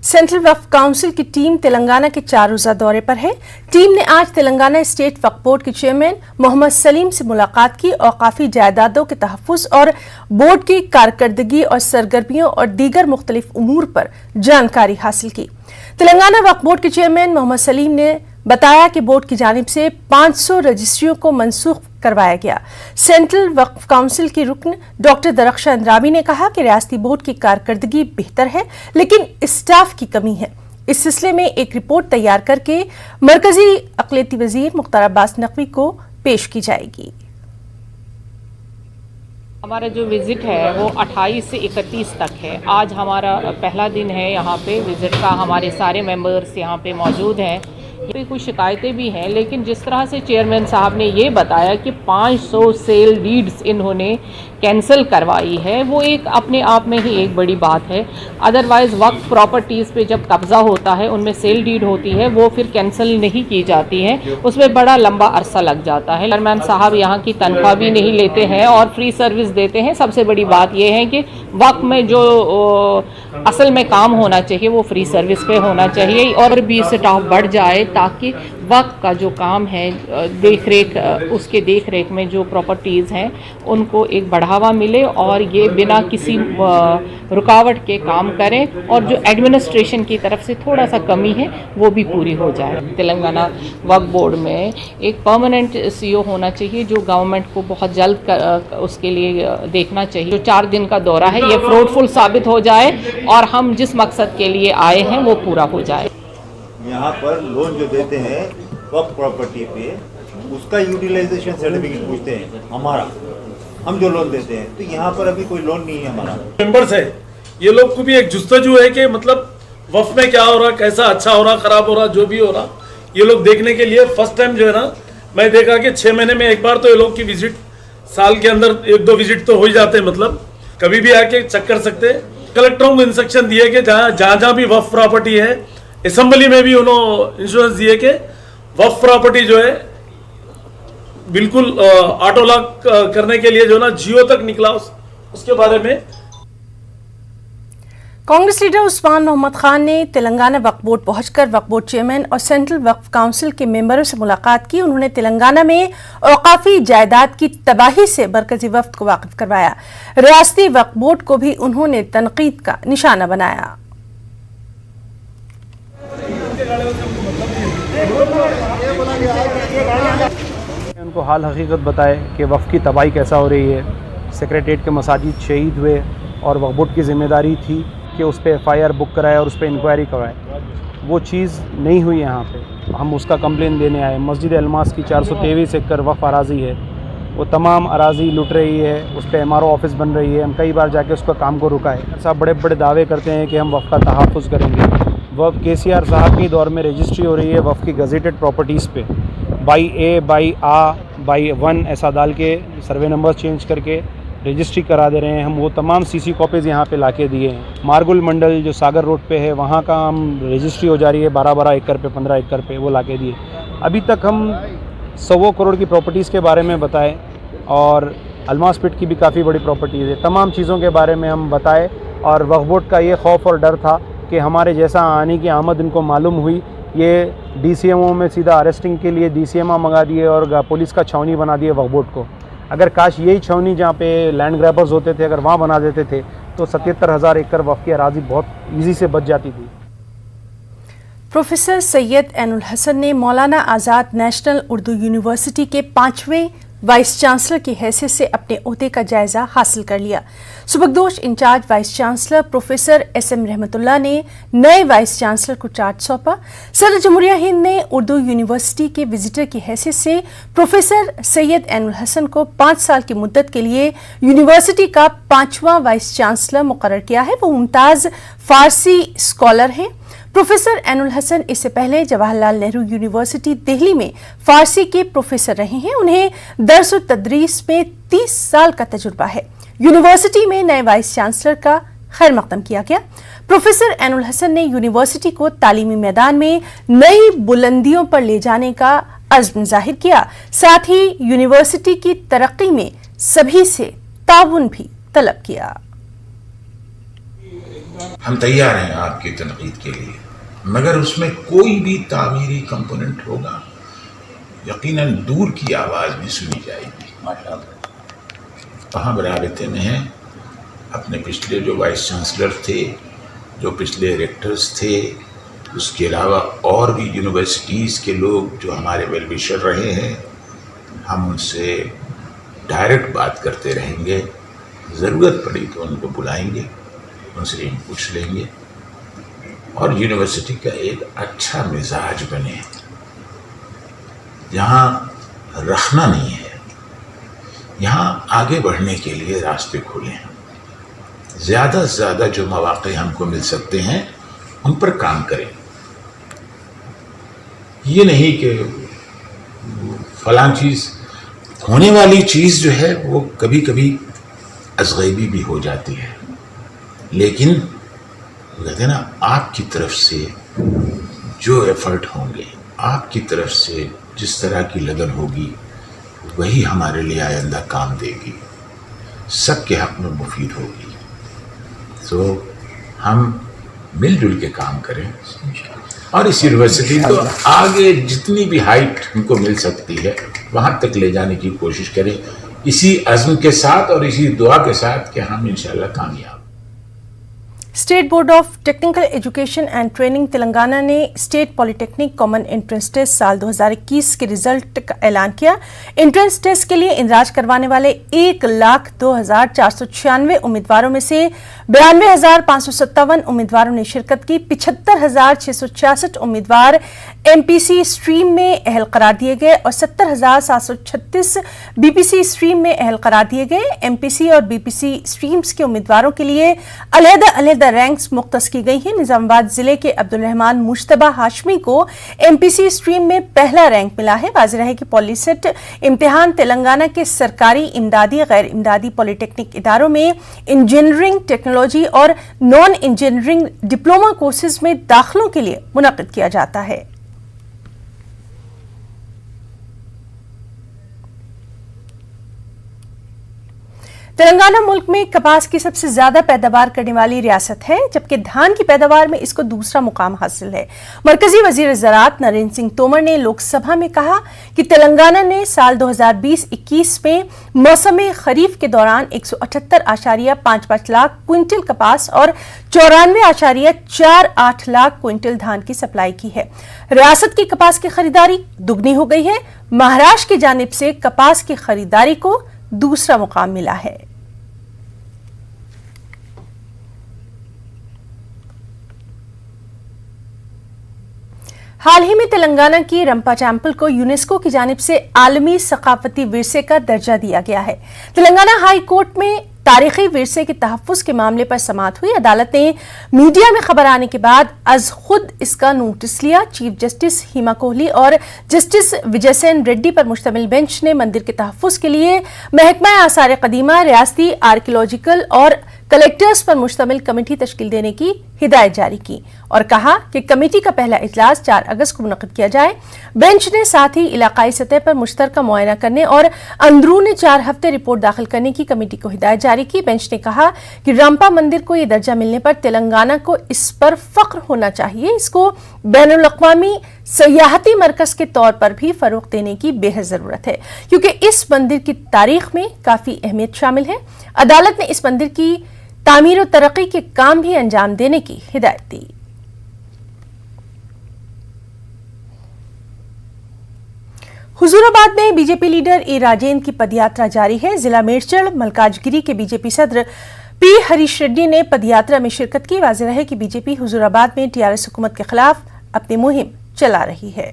Central वक्फ council की team Telangana के 4 रोज़ा दौरे पर है। टीम ने आज तेलंगाना स्टेट वक्फ बोर्ड के चेयरमैन मोहम्मद सलीम से मुलाकात की। औकाफी जायदादों के तहफ़्फ़ुज़ और बोर्ड की कारकर्दगी और सरगर्मियों और दीगर मुख्तलिफ उमूर पर जानकारी हासिल की। तेलंगाना वक्फ बोर्ड के चेयरमैन मोहम्मद सलीम ने बताया कि बोर्ड की जानिब से 500 रजिस्ट्रियों को मनसूख करवाया गया। सेंट्रल वक्फ काउंसिल की रुकन डॉक्टर दरख्शां अंद्राबी ने कहा कि रियासती बोर्ड की कारकर्दगी बेहतर है, लेकिन स्टाफ की कमी है। इस सिलसिले में एक रिपोर्ट तैयार करके मरकजी अक़लियती वज़ीर मुख्तार अब्बास नकवी को पेश की जाएगी। हमारा जो विज़िट है वो 28 से 31 तक है। आज हमारा पहला दिन है यहाँ पे विज़िट का। हमारे सारे मेंबर्स यहाँ पे मौजूद हैं। पे कुछ शिकायतें भी हैं, लेकिन जिस तरह से चेयरमैन साहब ने ये बताया कि 500 सेल डीड्स इन्होंने कैंसिल करवाई है, वो एक अपने आप में ही एक बड़ी बात है। अदरवाइज़ वक्फ प्रॉपर्टीज़ पे जब कब्ज़ा होता है, उनमें सेल डीड होती है, वो फिर कैंसिल नहीं की जाती है, उसमें बड़ा लंबा अरसा लग जाता है। चेयरमैन साहब यहाँ की तनख्वाह भी नहीं लेते हैं और फ्री सर्विस देते हैं। सबसे बड़ी बात यह है कि वक्फ में जो असल में काम होना चाहिए वो फ्री सर्विस पे होना चाहिए और भी स्टाफ बढ़ जाए ताकि वक्फ का जो काम है देख रेख, उसके देख रेख में जो प्रॉपर्टीज़ हैं उनको एक बढ़ावा मिले और ये बिना किसी रुकावट के काम करें और जो एडमिनिस्ट्रेशन की तरफ से थोड़ा सा कमी है वो भी पूरी हो जाए। तेलंगाना वक्फ बोर्ड में एक परमानेंट CEO होना चाहिए जो गवर्नमेंट को बहुत जल्द उसके लिए देखना चाहिए। जो 4 दिन का दौरा है ये फ्रूटफुल साबित हो जाए और हम जिस मकसद के लिए आए हैं वो पूरा हो जाए। यहाँ पर लोन जो देते हैं वक्फ प्रॉपर्टी पे, उसका यूटिलाइजेशन सर्टिफिकेट पूछते हैं हमारा, हम जो लोन देते हैं। तो यहाँ पर अभी कोई लोन नहीं है हमारा। मेंबर्स है, ये लोग को भी एक जुस्तजू है कि मतलब वक्फ में क्या हो रहा, कैसा अच्छा हो रहा, खराब हो रहा, जो भी हो रहा, ये लोग देखने के लिए फर्स्ट टाइम जो है ना, मैं देखा कि 6 महीने में एक बार तो ये लोग की विजिट, साल के अंदर 1-2 विजिट तो हो ही जाते हैं। मतलब कभी भी आके चेक कर सकते। कलेक्टरों को इंस्ट्रक्शन दिए कि जहाँ भी वक्फ प्रॉपर्टी है, असेंबली में भी उन्होंने इंश्योरेंस दिए कि वक्फ प्रॉपर्टी जो है बिल्कुल ऑटो लॉक करने के लिए जो ना जियो तक निकला उसके बारे में। कांग्रेस लीडर उस्मान मोहम्मद खान ने तेलंगाना वक्फ बोर्ड पहुंचकर वक्फ बोर्ड चेयरमैन और सेंट्रल वक्फ काउंसिल के मेंबरों से मुलाकात की। उन्होंने तेलंगाना में औकाफी जायदाद की तबाही से मरकजी वफ्द को वाकिफ करवाया। रियासती वक्फ बोर्ड को भी उन्होंने तनकीद का निशाना बनाया। उनको हाल हकीकत बताए कि वफ़ की तबाही कैसा हो रही है। सेक्रेटेरिएट के मसाजिद शहीद हुए और वक्फ बोर्ड की ज़िम्मेदारी थी कि उस पर FIR बुक कराए और उस पर इंक्वायरी करवाए। वो चीज़ नहीं हुई यहाँ पे। हम उसका कंप्लेन देने आए। मस्जिद अलमास की 423 एकड़ वक्फ अराज़ी है, वो तमाम अराज़ी लुट रही है, उस पर MRO ऑफिस बन रही है। हम कई बार जाके उसका काम को रुका है। साहब बड़े बड़े दावे करते हैं कि हम वक्फ का तहफ़्फ़ुज़ करेंगे। वक्फ KCR साहब के दौर में रजिस्ट्री हो रही है वक्फ की गज़ेटेड प्रॉपर्टीज़ पे, by A, by A, by 1 ऐसा डाल के सर्वे नंबर चेंज करके रजिस्ट्री करा दे रहे हैं। हम वो तमाम CC कॉपीज़ यहाँ पे लाके दिए हैं। मार्गुल मंडल जो सागर रोड पे है, वहाँ का हम रजिस्ट्री हो जा रही है 12-12 एकड़ पे, 15 एकड़ पे, वो लाके दिए। अभी तक हम 100 करोड़ की प्रॉपर्टीज़ के बारे में बताए और अलमास पिट की भी काफ़ी बड़ी प्रॉपर्टीज़ है। तमाम चीज़ों के बारे में हम बताए और वक्फ बोर्ड का ये खौफ और डर था कि हमारे जैसा आने की आमद इनको मालूम हुई, ये DCMO में सीधा अरेस्टिंग के लिए DCMA मंगा दिए और पुलिस का छावनी बना दिए वक्फ बोर्ड को। अगर काश यही छावनी जहाँ पे लैंड ग्रैबर्स होते थे, अगर वहाँ बना देते थे तो 77,000 एकड़ वक्फ की अराज़ी बहुत ईजी से बच जाती थी। प्रोफेसर सैयद ऐनुल हसन ने मौलाना आज़ाद नेशनल उर्दू यूनिवर्सिटी के 5वें वाइस चांसलर की हैसियत से अपने ओहदे का जायजा हासिल कर लिया। सुबकदोश incharge vice chancellor professor SM Rahmatullah ने नए वाइस चांसलर को चार्ज सौंपा। सदर जमहूरिया हिंद ने उर्दू यूनिवर्सिटी के विजिटर की हैसियत से प्रोफेसर सैयद ऐनुल हसन को 5 साल की मुद्दत के लिए यूनिवर्सिटी का 5वां वाइस चांसलर मुकर्रर किया है। वो मुमताज़ फारसी स्कॉलर हैं। प्रोफेसर ऐनुल हसन इससे पहले जवाहरलाल नेहरू यूनिवर्सिटी दिल्ली में फारसी के प्रोफेसर रहे हैं। उन्हें दर्स और तदरीस में 30 साल का तजुर्बा है। यूनिवर्सिटी में नए वाइस चांसलर का खैर मकदम किया गया। प्रोफेसर ऐनुल हसन ने यूनिवर्सिटी को तालीमी मैदान में नई बुलंदियों पर ले जाने का अज़्म जाहिर किया। साथ ही यूनिवर्सिटी की तरक्की में सभी से ताउन भी तलब किया। ہم تیار ہیں آپ کی تنقید کے لیے، مگر اس میں کوئی بھی تعمیری کمپوننٹ ہوگا یقیناً دور کی آواز بھی سنی جائے گی۔ ہم رابطے میں ہیں اپنے پچھلے جو وائس چانسلر تھے، جو پچھلے ریکٹرز تھے، اس کے علاوہ اور بھی یونیورسٹیز کے لوگ جو ہمارے ویل وشر رہے ہیں، ہم ان سے ڈائریکٹ بات کرتے رہیں گے، ضرورت پڑی تو ان کو بلائیں گے، ان سے پوچھ لیں گے، اور یونیورسٹی کا ایک اچھا مزاج بنے، یہاں رکھنا نہیں ہے، یہاں آگے بڑھنے کے لیے راستے کھولیں، زیادہ سے زیادہ جو مواقع ہم کو مل سکتے ہیں ان پر کام کریں، یہ نہیں کہ فلاں چیز ہونے والی چیز جو ہے وہ کبھی کبھی ازغیبی بھی ہو جاتی ہے، لیکن کہتے ہیں نا آپ کی طرف سے جو ایفرٹ ہوں گے، آپ کی طرف سے جس طرح کی لگن ہوگی، وہی ہمارے لیے آئندہ کام دے گی، سب کے حق میں مفید ہوگی۔ تو ہم مل جل کے کام کریں اور اس یونیورسٹی کو آگے جتنی بھی ہائٹ ہم کو مل سکتی ہے وہاں تک لے جانے کی کوشش کریں، اسی عزم کے ساتھ اور اسی دعا کے ساتھ کہ ہم انشاءاللہ کامیاب۔ State board of technical education and training Telangana نے اسٹیٹ پالی ٹیکنک کامن انٹرنس ٹیسٹ سال 2021 کے رزلٹ کا اعلان کیا۔ انٹرنس ٹیسٹ کے لیے اندراج کروانے والے 1,02,496 امیدواروں میں سے 92,557 امیدواروں نے شرکت کی۔ 75,666 امیدوار ایم پی سی اسٹریم میں اہل قرار دیے گئے اور 70,736 بی پی سی اسٹریم میں اہل قرار دیے گئے۔ ایم پی سی اور بی پی سی اسٹریمز کے امیدواروں کے لیے علیحدہ رینکس مختص کی گئی ہیں۔ نظام آباد ضلع کے عبدالرحمان مشتبہ ہاشمی کو ایم پی سی اسٹریم میں پہلا رینک ملا ہے۔ واضح ہے کہ پالی سیٹ امتحان تلنگانہ کے سرکاری، امدادی، غیر امدادی پالی ٹیکنک اداروں میں انجینئرنگ، ٹیکنالوجی اور نان انجینئرنگ ڈپلوما کورسز میں داخلوں کے لیے منعقد کیا جاتا ہے۔ تلنگانہ ملک میں کپاس کی سب سے زیادہ پیداوار کرنے والی ریاست ہے، جبکہ دھان کی پیداوار میں اس کو دوسرا مقام حاصل ہے۔ مرکزی وزیر زراعت نریندر سنگھ تومر نے لوک سبھا میں کہا کہ تلنگانہ نے سال 2020-21 میں موسم خریف کے دوران 178.55 لاکھ کوئنٹل کپاس اور 94.48 لاکھ کوئنٹل دھان کی سپلائی کی ہے۔ ریاست کی کپاس کی خریداری دگنی ہو گئی ہے۔ مہاراشٹر کی جانب سے کپاس کی خریداری کو دوسرا مقام ملا ہے۔ حال ہی میں تلنگانہ کی رمپا ٹیمپل کو یونیسکو کی جانب سے عالمی ثقافتی ورثے کا درجہ دیا گیا ہے۔ تلنگانہ ہائی کورٹ میں تاریخی ورثے کے تحفظ کے معاملے پر سماعت ہوئی۔ عدالت نے میڈیا میں خبر آنے کے بعد از خود اس کا نوٹس لیا۔ چیف جسٹس ہیما کوہلی اور جسٹس وجے سین ریڈی پر مشتمل بینچ نے مندر کے تحفظ کے لیے محکمہ آثار قدیمہ، ریاستی آرکیولوجیکل اور کلیکٹرز پر مشتمل کمیٹی تشکیل دینے کی ہدایت جاری کی اور کہا کہ کمیٹی کا پہلا اجلاس 4 اگست کو منعقد کیا جائے۔ بینچ نے ساتھ ہی علاقائی سطح پر مشترکہ معائنہ کرنے اور اندرون 4 ہفتے رپورٹ داخل کرنے کی کمیٹی کو ہدایت جاری کی۔ بینچ نے کہا کہ رمپا مندر کو یہ درجہ ملنے پر تلنگانہ کو اس پر فخر ہونا چاہیے۔ اس کو بین الاقوامی سیاحتی مرکز کے طور پر بھی فروغ دینے کی بے حد ضرورت ہے، کیونکہ اس مندر کی تاریخ میں کافی اہمیت شامل ہے۔ عدالت نے اس مندر کی تعمیر و ترقی کے کام بھی انجام دینے کی ہدایت دی۔ حضور آباد میں بی جے پی لیڈر ای راجندر کی پدیاترا جاری ہے۔ ضلع میرچڑ ملکاج گری کے بی جے پی صدر پی ہریش ریڈی نے پدیاترا میں شرکت کی۔ واضح ہے کہ بی جے پی حضور آباد میں ٹی آر ایس حکومت کے خلاف اپنی مہم چلا رہی ہے۔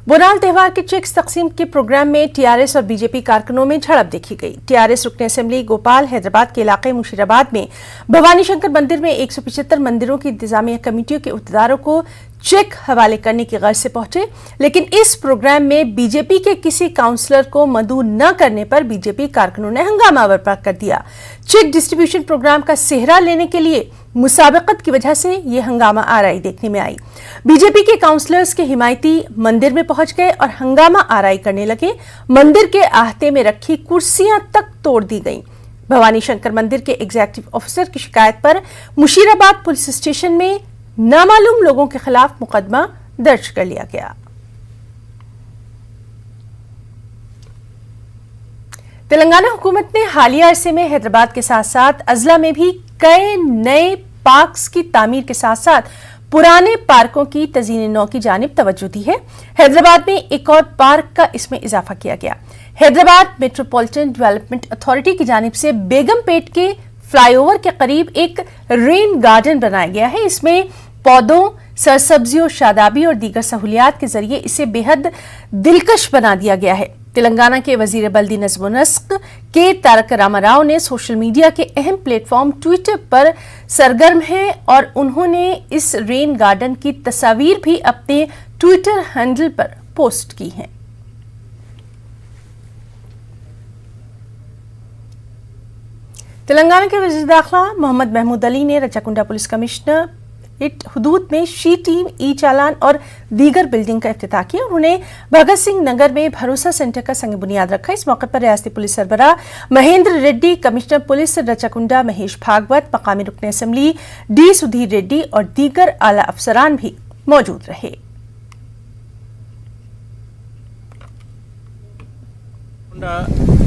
بونال تہوار کے چیکس تقسیم کے پروگرام میں ٹی آر ایس اور بی جے پی کارکنوں میں جھڑپ دیکھی گئی۔ ٹی آر ایس رکن اسمبلی گوپال حیدرآباد کے علاقے مشیر آباد میں بھوانی شنکر مندر میں 175 مندروں کی انتظامیہ کمیٹیوں کے عہدیداروں کو चेक हवाले करने की गर्ज से पहुंचे, लेकिन इस प्रोग्राम में बीजेपी के किसी काउंसलर को मदऊ न करने पर बीजेपी कारकुनों ने हंगामा बर्पा कर दिया। चेक डिस्ट्रीब्यूशन प्रोग्राम का सेहरा लेने के लिए मुसाबकत की वजह से ये हंगामा आराई देखने में आई। बीजेपी के काउंसलर्स के हिमायती मंदिर में पहुंच गए और हंगामा आराई करने लगे। मंदिर के आहते में रखी कुर्सियां तक तोड़ दी गईं। भवानी शंकर मंदिर के एग्जीक्यूटिव ऑफिसर की शिकायत पर मुशीराबाद पुलिस स्टेशन में नामालूम लोगों के खिलाफ मुकदमा दर्ज कर लिया गया। तेलंगाना हुकूमत ने हालिया अरसे में हैदराबाद के साथ साथ अजला में भी कई नए पार्क्स की तामीर के साथ साथ पुराने पार्कों की तज़ीन नौ की जानिब तवज्जो दी है। हैदराबाद में एक और पार्क का इसमें इजाफा किया गया। हैदराबाद मेट्रोपॉलिटन डेवलपमेंट अथॉरिटी की जानिब से बेगमपेट के फ्लाईओवर के करीब एक रेन गार्डन बनाया गया है। इसमें पौधों, सरसब्जियों, शादाबी और दीगर सहूलियात के जरिए इसे बेहद दिलकश बना दिया गया है। तेलंगाना के वजीर बल्दी नज़्म व नस्क के तारक रामाराव ने सोशल मीडिया के अहम प्लेटफॉर्म ट्विटर पर सरगर्म हैं और उन्होंने इस रेन गार्डन की तस्वीर भी अपने ट्विटर हैंडल पर पोस्ट की हैं। तेलंगाना के वज़ीर दाखिला मोहम्मद महमूद अली ने रचाकुंडा पुलिस कमिश्नर हुदूद में शी टीम, ई चालान और दीगर बिल्डिंग का इफ्तिताह किया। उन्होंने भगत सिंह नगर में भरोसा सेंटर का संग बुनियाद रखा। इस मौके पर रियासती पुलिस सरबराह महेंद्र रेड्डी, कमिश्नर पुलिस रचाकुंडा महेश भागवत, मकामी रुकन असम्बली डी सुधीर रेड्डी और दीगर आला अफसरान भी मौजूद रहे।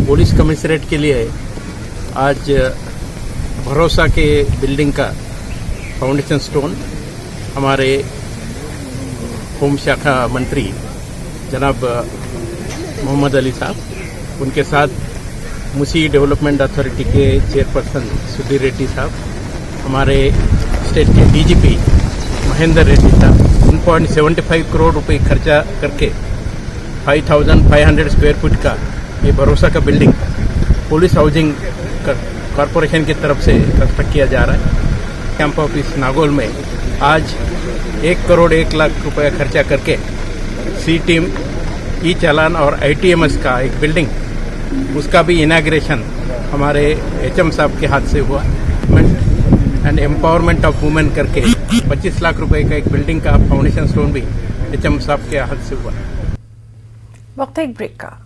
पुलिस कमिश्नरेट के लिए आज भरोसा के बिल्डिंग का फाउंडेशन स्टोन हमारे होम शाखा मंत्री जनाब मोहम्मद अली साहब, उनके साथ मुसी डेवलपमेंट अथॉरिटी के चेयरपर्सन सुधीर रेड्डी साहब, हमारे स्टेट के डीजीपी महेंद्र रेड्डी साहब 1.75 करोड़ रुपए खर्चा करके 5500 स्क्वायर फुट का ये भरोसा का बिल्डिंग पुलिस हाउसिंग कॉरपोरेशन की तरफ से कंस्ट्रक्ट किया जा रहा है। कैंप ऑफिस नागौल में आज 1 करोड़ 1 लाख रुपए खर्चा करके सी टीम, ई चालान और ITMS का एक बिल्डिंग, उसका भी इनाग्रेशन हमारे HM साहब के हाथ से हुआ। एंड एम्पावरमेंट ऑफ वुमेन करके 25 लाख रुपए का एक बिल्डिंग का फाउंडेशन स्टोन भी HM साहब के हाथ से हुआ। वक्त एक ब्रेक का।